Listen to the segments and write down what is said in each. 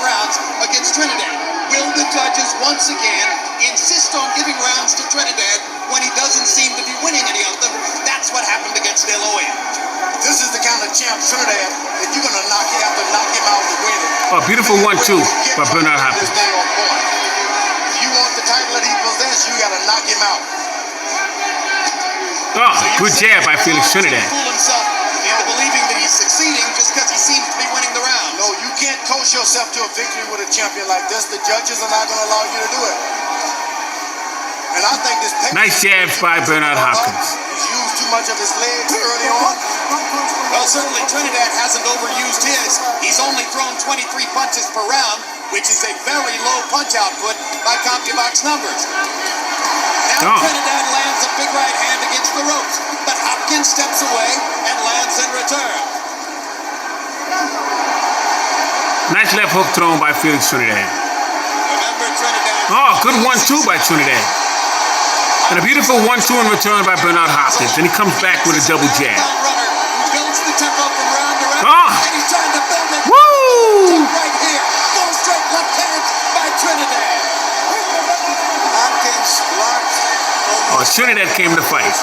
rounds against Trinidad. Will the judges once again insist on giving rounds to Trinidad when he doesn't seem to be winning any of them? That's what happened against De La Hoya. This is the kind of champ Trinidad that you're going to knock him out to win it. Oh, beautiful 1-2 by Bernard Hopkins. If you want the title that he possesses, you got to knock him out. Oh, good jab by Felix Trinidad. Fool himself into believing that he's succeeding just because he seems to be winning the round. No, you can't coach yourself to a victory with a champion like this. The judges are not going to allow you to do it. And I think this nice jabs by Bernard Hopkins. He's used too much of his legs early on. Well, certainly Trinidad hasn't overused his. He's only thrown 23 punches per round, which is a very low punch output by CompuBox numbers. Now Trinidad lands a big right hand against the ropes, but Hopkins steps away and lands in return. Nice left hook thrown by Felix Trinidad. Remember Trinidad. Oh, good 1-2 by Trinidad. And a beautiful 1-2 in return by Bernard Hopkins. And he comes back with a double jab. Builds the tempo from round to round. Oh! And he's trying to build it. Woo! Right here. Full straight left hands by Trinidad. Hopkins blocked. Oh, Trinidad came to fight.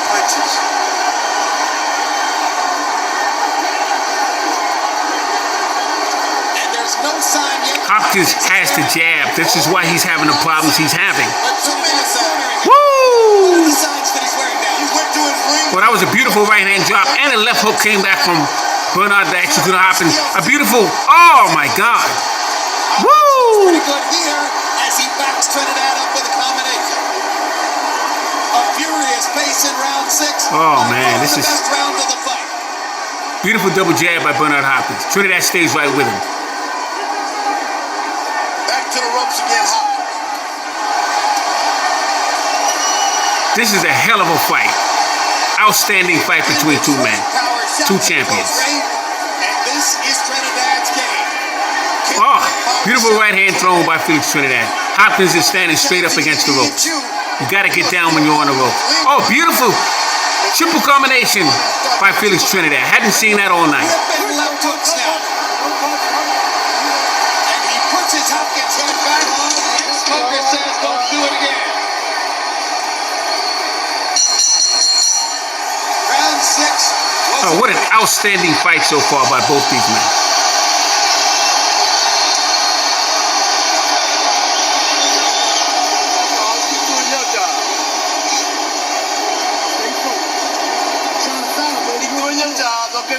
And there's no sign yet. Hopkins has to jab. This is why he's having the problems he's having. Woo! Well, that was a beautiful right-hand drop, and a left hook came back from Bernard that executed Hopkins. A beautiful, oh my God. Woo! Pretty good here as he backs Trinidad up with a combination. A furious pace in round 6. Oh man, this is the best round of the fight. Beautiful double jab by Bernard Hopkins. Trinidad stays right with him. Back to the ropes again, Hopkins. This is a hell of a fight. Outstanding fight between two men. Two champions. And this is Trinidad's game. Oh, beautiful right hand thrown by Felix Trinidad. Hopkins is standing straight up against the ropes. You got to get down when you're on the rope. Oh, beautiful triple combination by Felix Trinidad. Hadn't seen that all night. Left hooks now. And he puts his Hopkins head back. Smoker says don't do it again. Round 6. Oh, what an outstanding fight so far by both these men.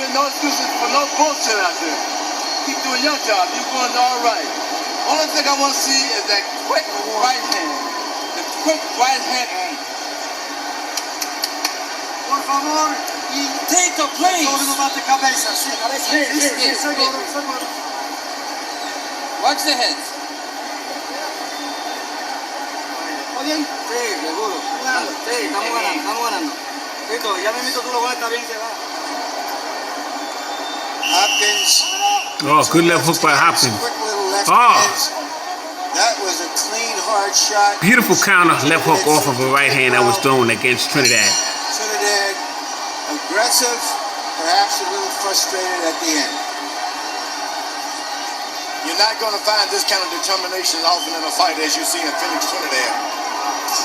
No excuses for no bullshit out there. Keep doing your job. You're going all right. Only thing I want to see is that quick right hand. The quick right hand aim. Por favor. Tito, please. Watch the heads. ¿Oye? Sí, seguro. Sí, estamos ganando. Tito, ya me invito tú lo está bien cerrado. Hopkins. Oh, good left hook by Hopkins. Oh. That was a clean, hard shot. Beautiful counter left hook off of a right hand that was thrown against Trinidad. Trinidad, aggressive, perhaps a little frustrated at the end. You're not going to find this kind of determination often in a fight as you see in Felix Trinidad.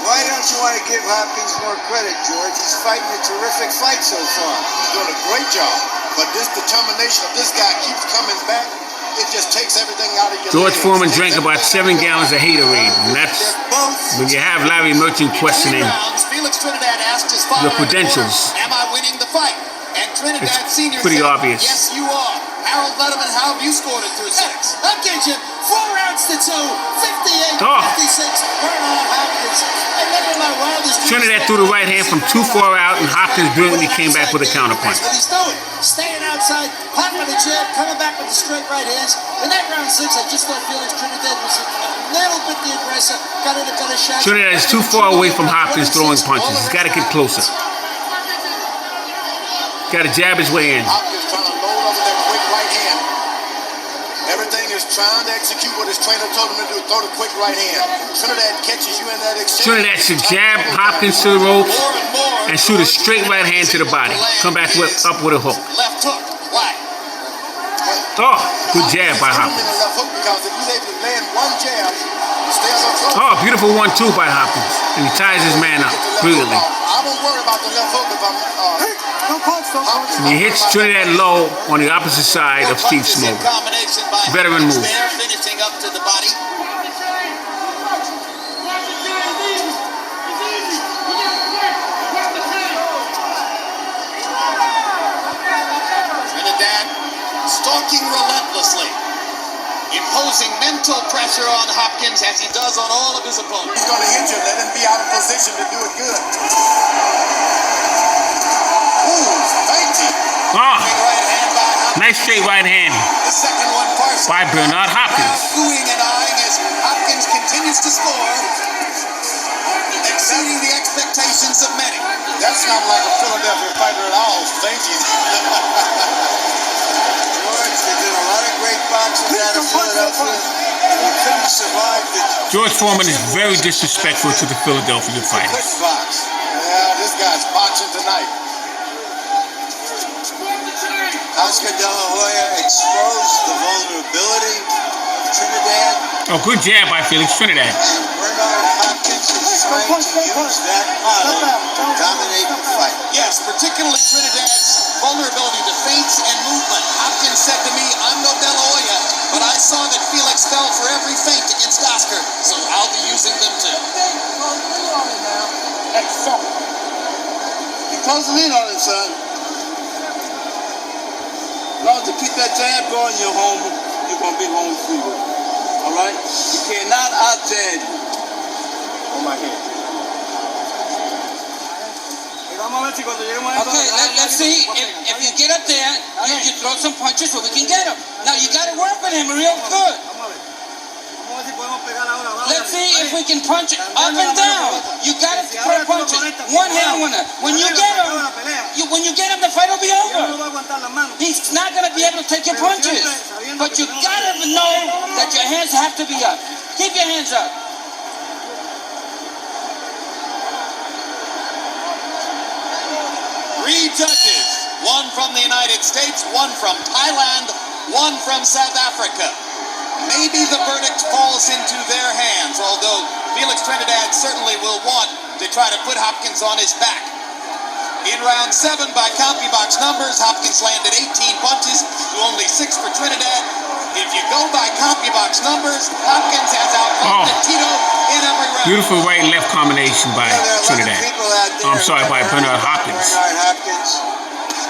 Why don't you want to give Hopkins more credit, George? He's fighting a terrific fight so far. He's doing a great job. But this determination of this guy keeps coming back. It just takes everything out of your George Foreman drank about 7 gallons of Haterade, and that's when you have Larry Merchant questioning Felix Trinidad asked his father the credentials. Am I winning the fight? And Trinidad Senior pretty said, obvious. Yes, you are. Harold Letterman, how have you scored it through 6? I'll get you 4 rounds to 2, 58, 56. Bernard Hopkins. And never my wildest Trinidad threw the right hand from too far out, and Hopkins brilliantly came back with a counterpunch. What he's doing, staying outside, popping the jab, coming back with the straight right hands. In that round 6, I just thought Felix Trinidad was a little bit the aggressor. Got a shot. Trinidad is too far away from Hopkins throwing punches. He's got to get closer. Got to jab his way in. Hopkins trying to load up with that quick right hand. Everything is trying to execute what his trainer told him to do. Throw the quick right hand. Trinidad catches you in that exchange. Trinidad should jab Hopkins to the ropes and shoot a straight right hand to the body. Come back up with a hook. Left hook. Why? Oh, Good jab by Hopkins. Left hook because if he's able to land one jab, stay on the floor. Oh, beautiful 1-2 by Hopkins. And he ties his man up brilliantly. I don't worry about the left hook if I'm. Don't punch. And he hits Trinidad low on the opposite side of Steve Smoke. Veteran move. Finishing up to the body. Trinidad stalking relentlessly, imposing mental pressure on Hopkins as he does on all of his opponents. He's going to hit you. Let him be out of position to do it good. Oh, nice straight right hand The second one partial. by Bernard Hopkins. Oohing and eyeing as Hopkins continues to score, exceeding the expectations of many. That's not like a Philadelphia fighter at all. Thank you. George, they did a lot of great boxing out of Philadelphia. He couldn't survive the George Foreman is very disrespectful to the Philadelphia fighters. quick box. Yeah, this guy's boxing tonight. Oscar De La Hoya exposed the vulnerability of Trinidad. Oh, good jab by Felix Trinidad. And Bernard Hopkins is trying to use that model to dominate the fight. Yes, particularly Trinidad's vulnerability to feints and movement. Hopkins said to me, I'm no De La Hoya, but I saw that Felix fell for every feint against Oscar, so I'll be using them too. You're closing in on him, son. As long as you keep that jab going, you're home. You're going to be home free. All right? You cannot out-jab you. On my head. Okay, let's see. If you get up there, you throw some punches so we can get him. Now, you got to work with him real good. Let's see if we can punch it up and down. You got to throw punches. One hand winner. When you get him, the fight will be over. He's not going to be able to take your punches. But you got to know that your hands have to be up. Keep your hands up. Three judges, one from the United States, one from Thailand, one from South Africa. Maybe the verdict falls into their hands, although Felix Trinidad certainly will want to try to put Hopkins on his back. In round 7 by CompuBox numbers, Hopkins landed 18 punches to only 6 for Trinidad. If you go by CompuBox numbers, Hopkins has outvoted Tito in every round. Beautiful right and left combination by Trinidad. I'm sorry, by Bernard Hopkins. Bernard Hopkins.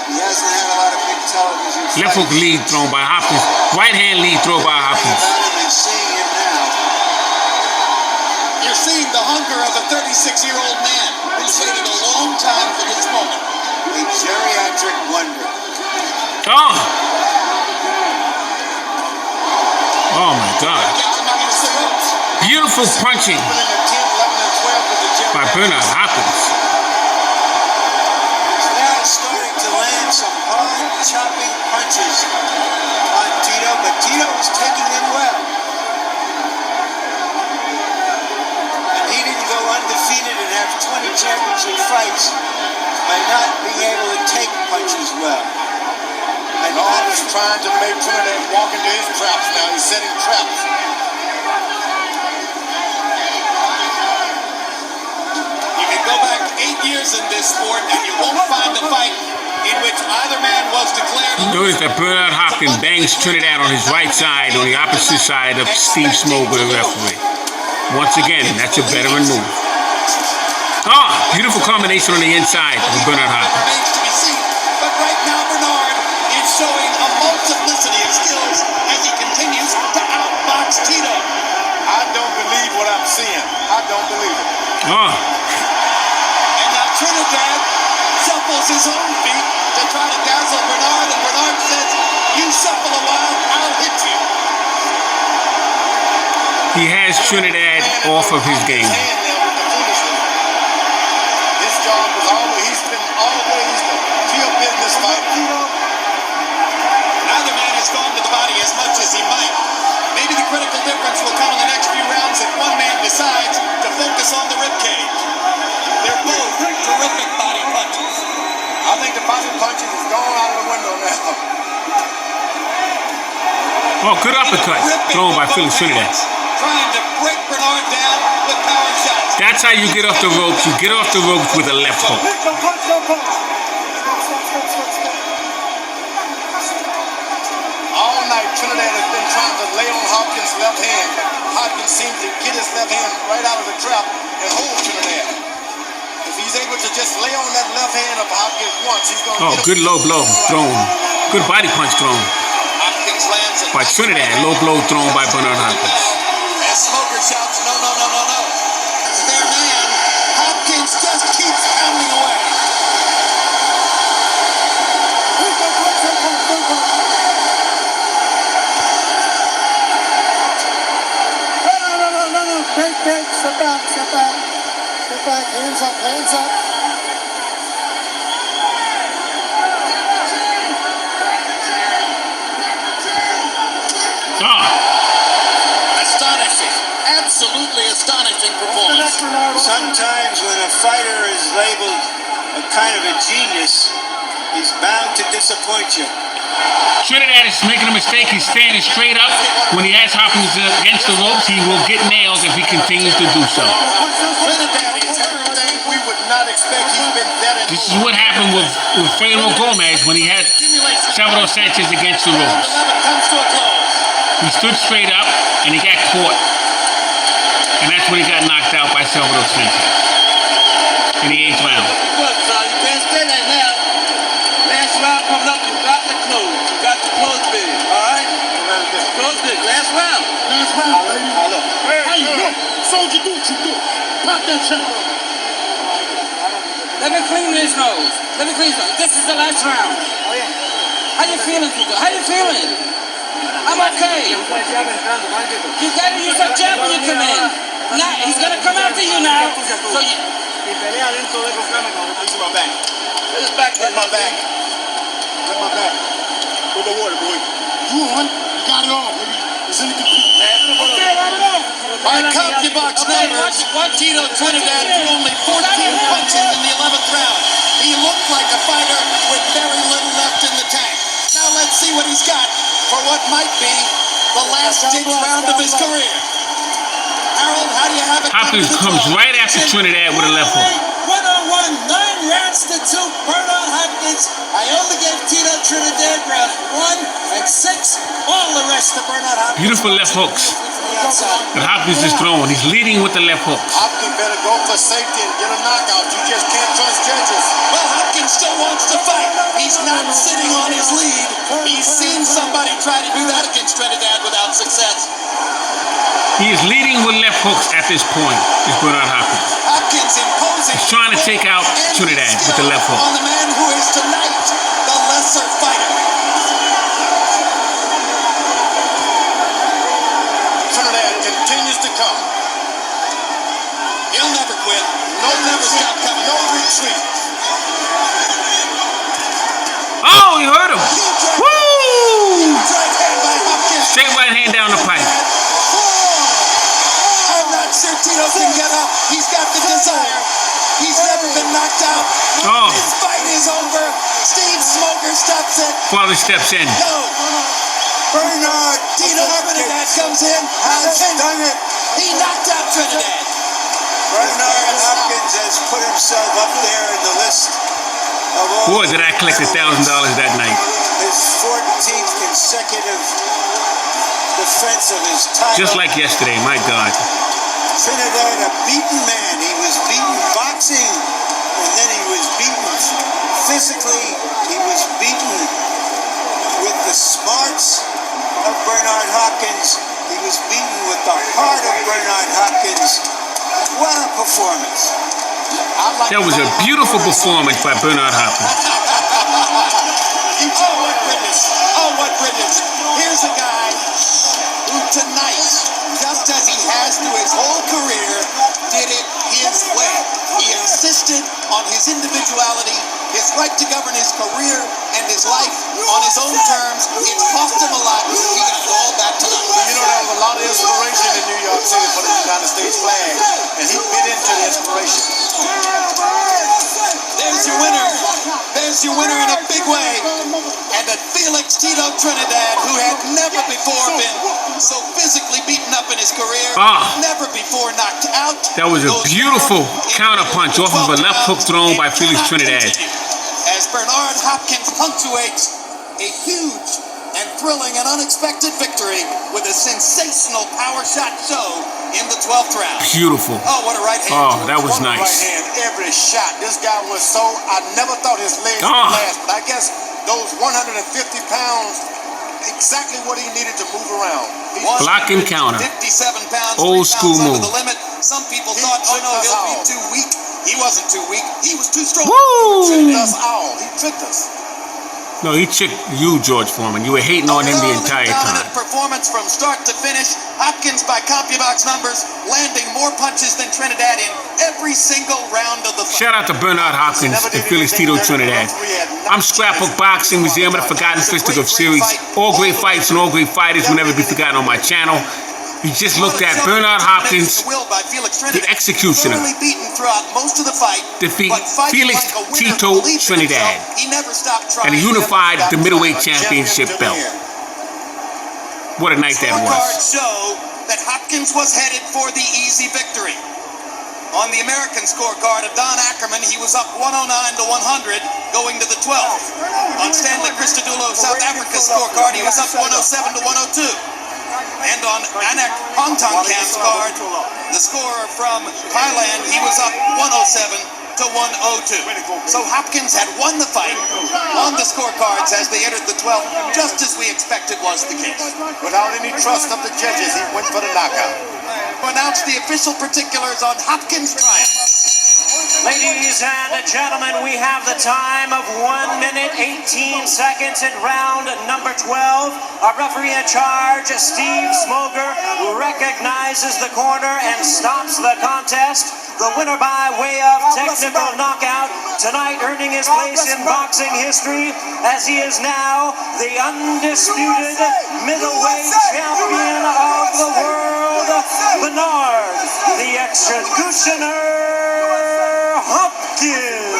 He hasn't had a lot of big television fights. Left hook lead thrown by Hopkins. Right hand lead throw by Hopkins. Seeing him now. You're seeing the hunger of a 36-year-old man who's waited a long time for this moment. A geriatric wonder. Oh! Oh my God. Beautiful punching by Bernard Hopkins. He's now starting to land some hard chopping punches on Tito, but Tito is taking them well. And he didn't go undefeated and have 20 championship fights by not being able to take punches well. And he's trying to make Trinidad walk into his traps now. He's setting traps. You can go back 8 years in this sport and you won't find a fight in which either man was declared. Notice that Bernard Hopkins bangs Trinidad on his right side, on the opposite side of Steve Smoke, the referee. Once again, that's a veteran move. Oh, beautiful combination on the inside with Bernard Hopkins. Remains to be seen, but right now Bernard is showing a multiplicity of skills as he continues to outbox Tito. I don't believe what I'm seeing. I don't believe it. Oh, And now Trinidad shuffles his own feet to try to dazzle Bernard, and Bernard says, you shuffle a while, I'll hit you. he has Trinidad off of his game. His job was always, he's been always the pure business fighter. Neither man has gone to the body as much as he might. Maybe the critical difference will come in the next few rounds if one man decides to focus on the ribcage. They're both terrific body punches. I think the body punching is gone out of the window now. Oh, good uppercut thrown by Felix Trinidad. Trying to break Bernard down with power shots. That's how you get off the ropes. You get off the ropes with a left hook. All night, Trinidad has been trying to lay on Hopkins' left hand. Hopkins seems to get his left hand right out of the trap and hold Trinidad. If he's able to just lay on that left hand of Hopkins once, he's going to Oh, good low blow thrown. Good body punch thrown Hopkins lands a by Trinidad. Low blow thrown by Bernard Hopkins. And Smoker shouts, no, no, no, no, no. It's their man. Hopkins just keeps pounding away. Break, step back, hands up. Astonishing, absolutely astonishing performance. Sometimes when a fighter is labeled a kind of a genius, he's bound to disappoint you. Trinidad is making a mistake. He's standing straight up. When he has Hopkins against the ropes, he will get nailed if he continues to do so. Trinidad is everything we would not expect. He's been that. This is what happened with Fredo Gomez when he had Salvador Sanchez against the ropes. Comes to a close. He stood straight up and he got caught. And that's when he got knocked out by Salvador Sanchez in the 8th round. Look, son, you can't stay there now. Last round coming up, you got to close. You got to close big, all right? Close big. Last round. Look. Hey, look, soldier, do what you do. Pop that shit. Let me clean his nose. This is the last round. How you feeling, Tito? How you feeling? I'm okay. You gotta use that jab when you come in. Now, he's gonna come after you now. So you... This is my back. This is back there. My back. My back. With the water, boy. You on? You got it all, baby. It's in the computer. By CompuBox numbers, Tito Trinidad threw only 14 punches in the 11th round. He looked like a fighter with very little left in the tank. Now let's see what he's got for what might be the last 6th round of his career. Harold, how do you have it? Hopkins comes right after Trinidad with a left hook. 1-on-1, 9 rounds to 2. Bernard Hopkins. I only gave Tito Trinidad round 1 and 6. All the rest of Bernard Hopkins. Beautiful left hooks that Hopkins is throwing. He's leading with the left hooks. Hopkins better go for safety and get a knockout. You just can't trust judges. Well, Hopkins still wants to fight. He's not sitting on his lead. He's seen somebody try to do that against Trinidad without success. He is leading with left hooks at this point, is Bernard Hopkins. Hopkins imposing. He's trying to take out Trinidad with the left hook. On the man who is tonight the lesser fighter. Trinidad continues to come. He'll never quit. No, never stop coming. No retreat. Oh, he hurt him. Woo! Right hand by Hopkins. Straight right hand down the pipe. I'm not sure Tito can get up. He's got the desire. He's never been knocked out. Oh. This fight is over. Steve Smoker stops it. Father steps in. No. Bernard Tito Trinidad comes in. Has done it. He knocked out Trinidad. Bernard Hopkins has put himself up there in the list of all. Boy, did I collect $1,000 that night. His 14th consecutive defense of his title. Just like yesterday, my God. Trinidad, a beaten man. He was beaten boxing, and then he was beaten physically. He was beaten with the smarts of Bernard Hopkins. He was beaten with the heart of Bernard Hopkins. What a performance. That was a beautiful performance by Bernard Hopkins. Oh, what brilliance. Oh, what brilliance. Here's a guy who tonight, just as he has through his whole career, did it his way. He insisted on his individuality, his right to govern his career and his life on his own terms. It cost him a lot. He got it all back tonight. You know, there was a lot of inspiration in New York City for the United States flag, and he bit into the inspiration. There's your winner. There's here's your winner in a big way. And a Felix Tito Trinidad, who had never before been so physically beaten up in his career, never before knocked out. That was a beautiful counterpunch off of a left hook thrown by Felix Trinidad. As Bernard Hopkins punctuates a huge and thrilling and unexpected victory with a sensational power shot show in the 12th round. Beautiful. Oh, what a right hand. Oh, that was nice. Right hand, every shot. This guy was so, I never thought his legs would last, but I guess those 150 pounds, exactly what he needed to move around. Block and counter. 57 pounds, Old school move. under the limit. Some people thought, oh no, he'll be too weak. He wasn't too weak. He was too strong. Woo! He tricked us all. He tricked us. No, he tricked you, George Foreman. You were hating on him the entire time. Performance from start to finish. Hopkins, by CompuBox numbers, landing more punches than Trinidad in every single round of the fight. Shout out to Bernard Hopkins and Felix Tito Trinidad. I'm Scrapbook Boxing, Museum of the Forgotten Fisticuffs series. All great fights and all great fighters will never be forgotten on my channel. You just looked at Bernard Hopkins, the executioner, defeat Felix Tito Trinidad, and he unified the middleweight championship belt. What a night that was. Show that Hopkins was headed for the easy victory. On the American scorecard of Don Ackerman, he was up 109 to 100 going to the 12th. On Stanley Christodoulou, South Africa's scorecard, he was up 107 to 102. And on Anak Hongtongkam's card, the score from Thailand, he was up 107 to 102. So Hopkins had won the fight on the scorecards as they entered the 12th, just as we expected was the case. Without any trust of the judges, he went for the knockout. To announce the official particulars on Hopkins' triumph. Ladies and gentlemen, we have the time of 1 minute 18 seconds in round number 12. Our referee in charge, Steve Smoger, recognizes the corner and stops the contest. The winner by way of technical knockout, tonight earning his place in boxing history as he is now the undisputed middleweight champion of the world, Bernard, the executioner Hopkins.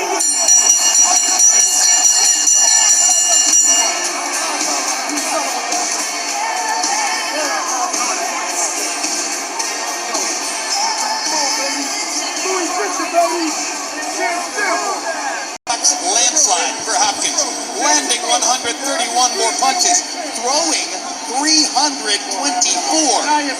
Landslide for Hopkins, landing 131 more punches, throwing 324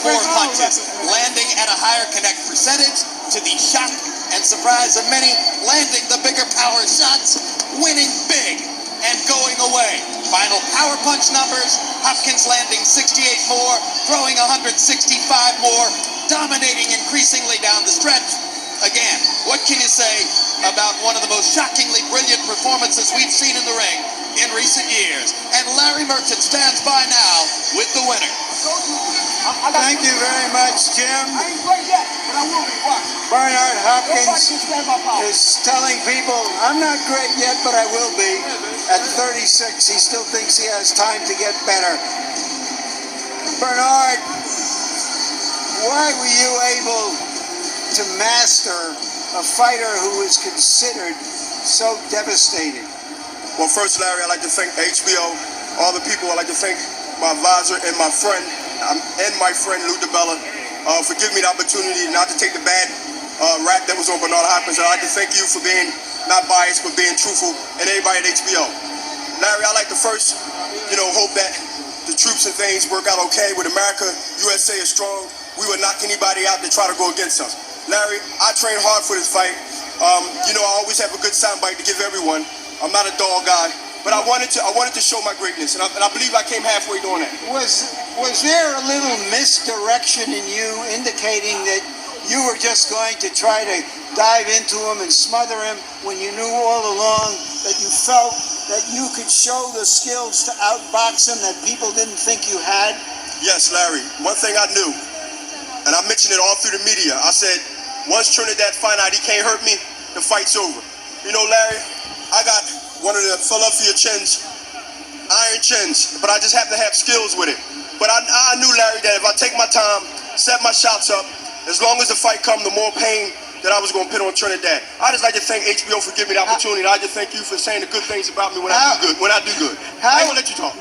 more punches, landing at a higher connect percentage to the shock and surprise of many, landing the bigger power shots, winning big and going away. Final power punch numbers, Hopkins landing 68 more, throwing 165 more, dominating increasingly down the stretch. Again, what can you say about one of the most shockingly brilliant performances we've seen in the ring in recent years? And Larry Merchant stands by now with the winner. Thank you very much, Jim. Bernard Hopkins is telling people, I'm not great yet, but I will be. At 36, he still thinks he has time to get better. Bernard, why were you able to master a fighter who is considered so devastating? Well, first, Larry, I'd like to thank HBO, all the people. I'd like to thank my advisor and my friend, Lou DiBella, for giving me the opportunity not to take the bad rap that was on Bernard Hopkins. I'd like to thank you for being not biased, but being truthful, and everybody at HBO. Larry, I'd like to first, hope that the troops and things work out okay with America. USA is strong. We would knock anybody out that try to go against us. Larry, I trained hard for this fight. I always have a good soundbite to give everyone. I'm not a dog guy, but I wanted to show my greatness, and I believe I came halfway doing that. Was there a little misdirection in you indicating that you were just going to try to dive into him and smother him when you knew all along that you felt that you could show the skills to outbox him that people didn't think you had? Yes, Larry. One thing I knew, and I mentioned it all through the media, I said, once Trinidad find out he can't hurt me, the fight's over. Larry, I got one of the Philadelphia chins, iron chins, but I just have to have skills with it. But I knew, Larry, that if I take my time, set my shots up, as long as the fight comes, the more pain that I was going to put on Trinidad. I just like to thank HBO for giving me the opportunity. I just thank you for saying the good things about me when I do good. I ain't gonna let you talk.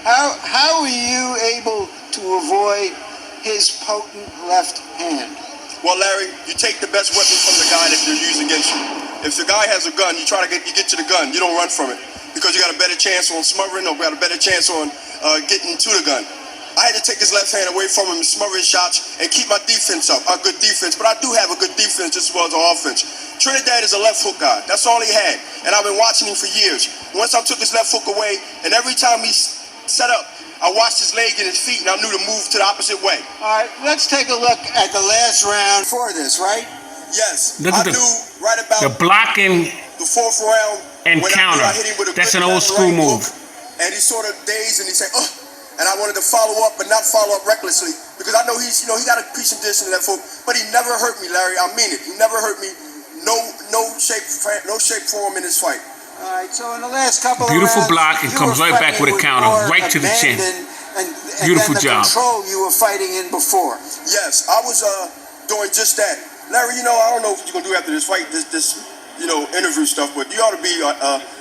How were you able to avoid his potent left hand? Well, Larry, you take the best weapon from the guy that they're using against you. If the guy has a gun, you get to the gun. You don't run from it because you got a better chance on smothering or got a better chance on getting to the gun. I had to take his left hand away from him and smother his shots and keep my defense up, a good defense. But I do have a good defense just as well as an offense. Trinidad is a left hook guy. That's all he had. And I've been watching him for years. Once I took his left hook away, and every time he set up, I watched his leg and his feet, and I knew to move to the opposite way. All right, let's take a look at the last round for this, right? Yes. Look at I knew right about the blocking the fourth round and when counter. I hit him with a That's good an old school right move. hook, and he sort of dazed and he said, "Ugh." And I wanted to follow up, but not follow up recklessly, because I know he got a piece of dish in that foot, but he never hurt me, Larry. I mean it. He never hurt me. No shape, form in this fight. All right. So in the last couple Beautiful of rounds, block and you comes were right back with a fighting counter, more right to the chin. abandon and Beautiful than the job. control you were fighting in before. Yes, I was doing just that, Larry. I don't know what you're gonna do after this fight, this interview stuff, but you ought to be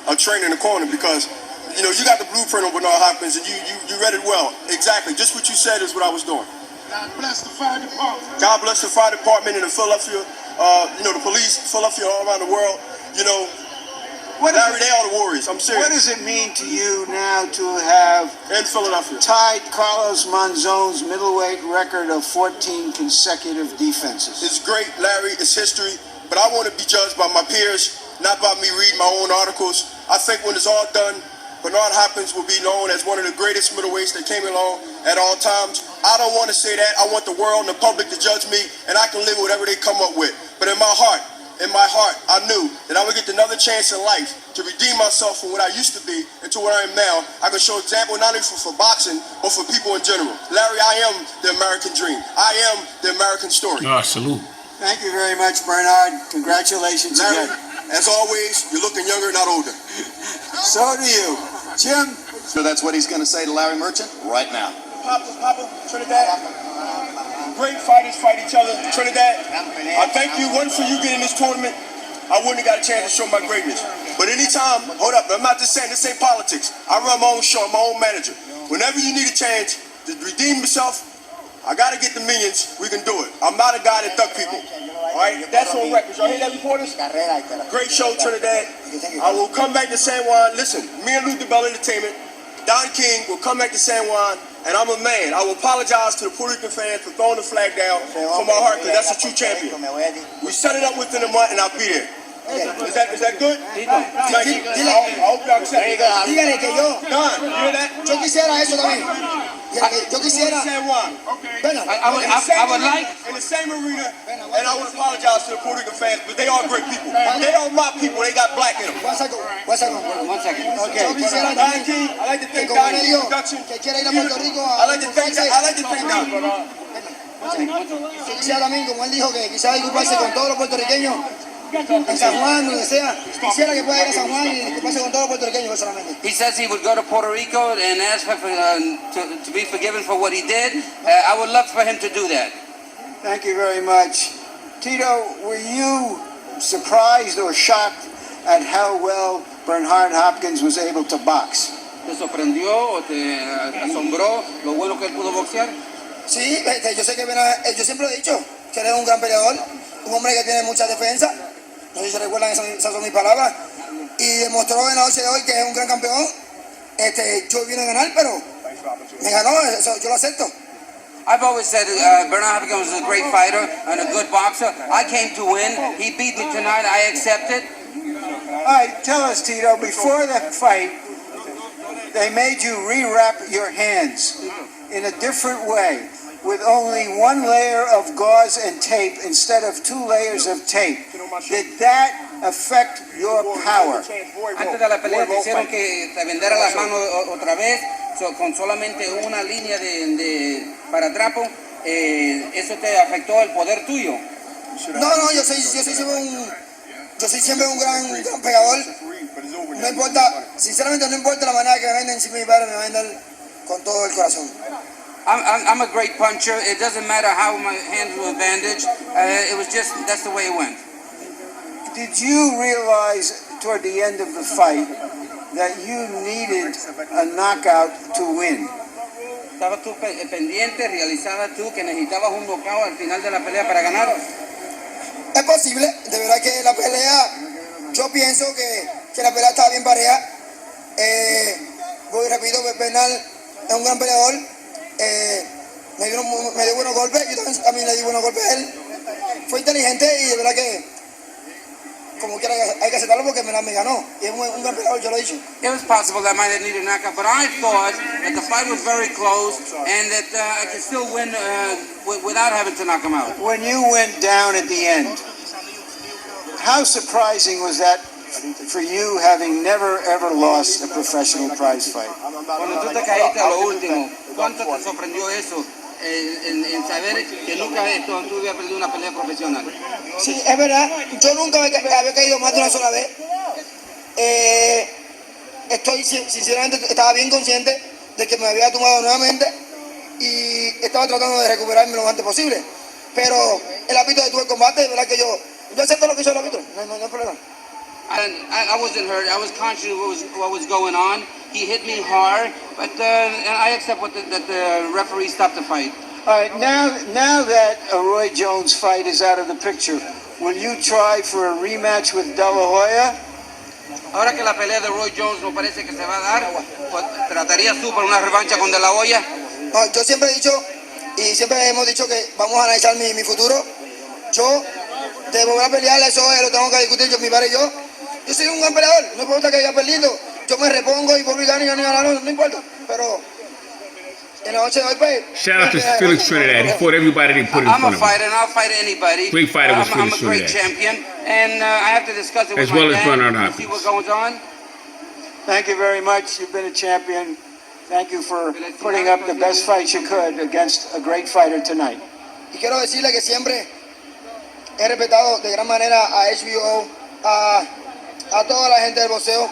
a trainer in the corner because. You got the blueprint on Bernard Hopkins, and you read it well. Exactly. Just what you said is what I was doing. God bless the fire department. God bless the fire department in Philadelphia, the police, Philadelphia, all around the world. Larry, they are the Warriors. I'm serious. What does it mean to you now to have in Philadelphia tied Carlos Monzon's middleweight record of 14 consecutive defenses? It's great, Larry. It's history. But I want to be judged by my peers, not by me reading my own articles. I think when it's all done, Bernard Hopkins will be known as one of the greatest middleweights that came along at all times. I don't want to say that. I want the world and the public to judge me, and I can live whatever they come up with. But in my heart, I knew that I would get another chance in life to redeem myself from what I used to be into what I am now. I can show example not only for boxing, but for people in general. Larry, I am the American dream. I am the American story. Oh, salute. Thank you very much, Bernard. Congratulations Larry, again. as always, you're looking younger, not older. So do you. Jim? So that's what he's going to say to Larry Merchant right now. Papa, Trinidad. Great fighters fight each other. Trinidad, I thank you. Wasn't for you getting this tournament, I wouldn't have got a chance to show my greatness. But anytime, hold up, I'm not just saying this ain't politics. I run my own show, I'm my own manager. Whenever you need a chance to redeem yourself, I got to get the millions, we can do it. I'm not a guy that duck people. All right, that's on record. Y'all hear that, reporters? Great show, Trinidad. I will come back to San Juan. Listen, me and Lou DeBell Entertainment, Don King will come back to San Juan, and I'm a man. I will apologize to the Puerto Rican fans for throwing the flag down from my heart, because that's a true champion. We set it up within a month, and I'll be there. Is that good? Thank you. I hope y'all accept it. Dígale que yo, Don, you hear that? yo quisiera eso también. Yo quisiera, San Juan. bueno, I would like. In the same arena, and I would apologize to the Puerto Rican fans, but they are great people. They don't mock people, they got black in them. one second. One second. Yo quisiera Don también King, I like to que thank como Don me for the dijo introduction. que quiere ir a Puerto Rico I like to thank Don. Yo quisiera también, como él dijo, que quisiera disculparse con todos los puertorriqueños en San Juan, donde sea. Quisiera que pueda ir a San Juan y disculparse con todos los puertorriqueños personalmente. He says he would go to Puerto Rico and ask to be forgiven for what he did. I would love for him to do that. Thank you very much. Tito, were you surprised or shocked at how well Bernard Hopkins was able to box? ¿Te sorprendió o te asombró lo bueno que él pudo boxear? Sí, yo sé que yo siempre lo he dicho, que él es un gran peleador, un hombre que tiene mucha defensa. No sé si se recuerdan, esas son mis palabras. Y demostró en la noche de hoy que es un gran campeón. Yo vine a ganar, pero me ganó, eso yo lo acepto. I've always said Bernard Hopkins was a great fighter and a good boxer. I came to win. He beat me tonight. I accept it. All right, tell us, Tito, before the fight, they made you rewrap your hands in a different way, with only one layer of gauze and tape instead of 2 layers of tape. Did that affect your power? Antes de la pelea te hicieron que te vendara las manos otra vez con solamente una línea de paratrapo. ¿Eso te afectó el poder tuyo? No, yo soy siempre un gran pegador. No importa, sinceramente no importa la manera que me venden, si mi padre me venden con todo el corazón. I'm a great puncher. It doesn't matter how my hands were bandaged. It was just, that's the way it went. Did you realize toward the end of the fight that you needed a knockout to win? ¿Estabas tú pendiente, realizabas tú que necesitabas un knockout al final de la pelea para ganar? Es posible, de verdad que la pelea, yo pienso que la pelea estaba bien pareja. Voy repito, Bernal es un gran peleador. Me dio buenos golpes, yo también le di buenos golpes a él. Fue inteligente y de verdad que como quiera hay que aceptarlo porque me ganó. Y es un gran peleador, yo lo he dicho. It was possible that I might have needed a knockout, but I thought that the fight was very close and that I could still win without having to knock him out. When you went down at the end, how surprising was that for you, having never ever lost a professional prize fight? Cuando tú te caíste a lo último, ¿cuánto te sorprendió eso? En saber que nunca tú habías perdido una pelea profesional. Sí, es verdad. Yo nunca había caído más de una sola vez. Sinceramente, estaba bien consciente de que me había tumbado nuevamente y estaba tratando de recuperarme lo antes posible. Pero el árbitro detuvo el combate, de verdad que yo acepto lo que hizo el árbitro, no hay problema. I wasn't hurt. I was conscious of what was going on. He hit me hard, but and I accept that the referee stopped the fight. All right, now that a Roy Jones fight is out of the picture, will you try for a rematch with De La Hoya? Ahora que la pelea de Roy Jones no parece que se va a dar, pues, ¿tratarías tú por una revancha con De La Hoya? No, yo siempre he dicho, y siempre hemos dicho que vamos a analizar mi futuro. Yo, de volver a pelear, eso lo tengo que discutir yo, mi padre y yo. Yo soy un gran peleador, no importa que haya perdido. Yo me repongo y por ganar y ganar, no importa. Pero en la noche de hoy, pues. Shout out to Felix Trinidad. He fought everybody they put in I'm front a of him. fighter, and I'll fight anybody. Great fighter was I'm Felix a great Trinidad. champion, and I have to discuss it with As my well as dad Bernard to see Hopkins. what goes on. Thank you very much. You've been a champion. Thank you for putting up the best fight you could against a great fighter tonight. Y quiero decirle que siempre he respetado de gran manera a HBO, a toda la gente del boxeo.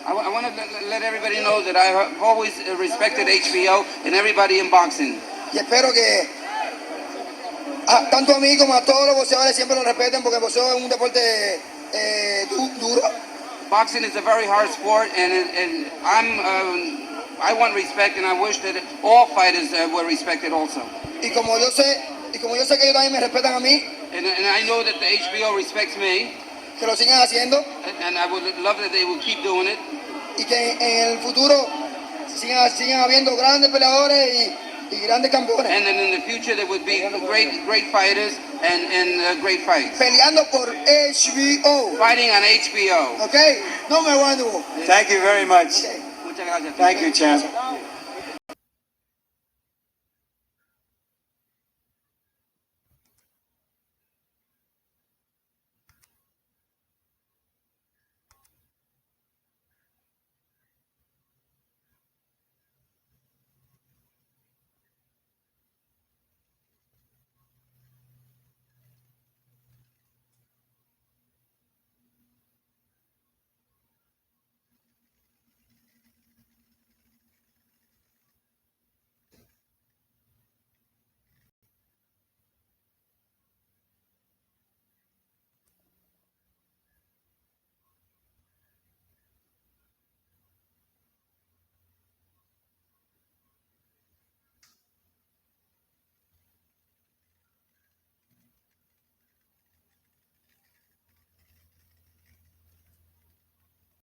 I want to let everybody know that I have always respected HBO and everybody in boxing. Y espero que tanto a mí como a todos los boxeadores siempre lo respeten porque el boxeo es un deporte duro. Boxing is a very hard sport, and I want respect, and I wish that all fighters were respected also. Y como yo sé que ellos también me respetan a mí, And I know that the HBO respects me, que lo sigan haciendo and I would love that they will keep doing it. y que en el futuro sigan habiendo grandes peleadores y grandes campeones. And then in the future there would be great fighters and great fights. Peleando por HBO. Fighting on HBO. Okay? No me aguanto. Thank you very much. Muchas gracias. Thank you, champ.